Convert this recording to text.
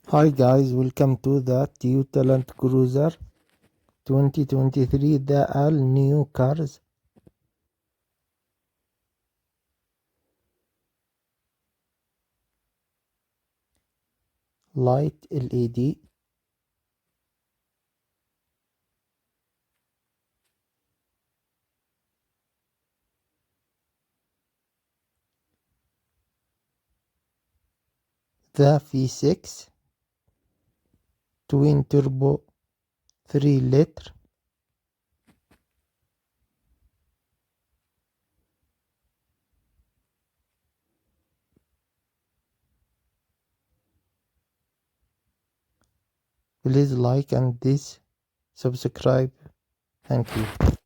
Hi guys, welcome to the Toyota Land Cruiser 2023, the all new cars. Light LED. The V6 twin turbo 3 liter. Please like and subscribe. Thank you.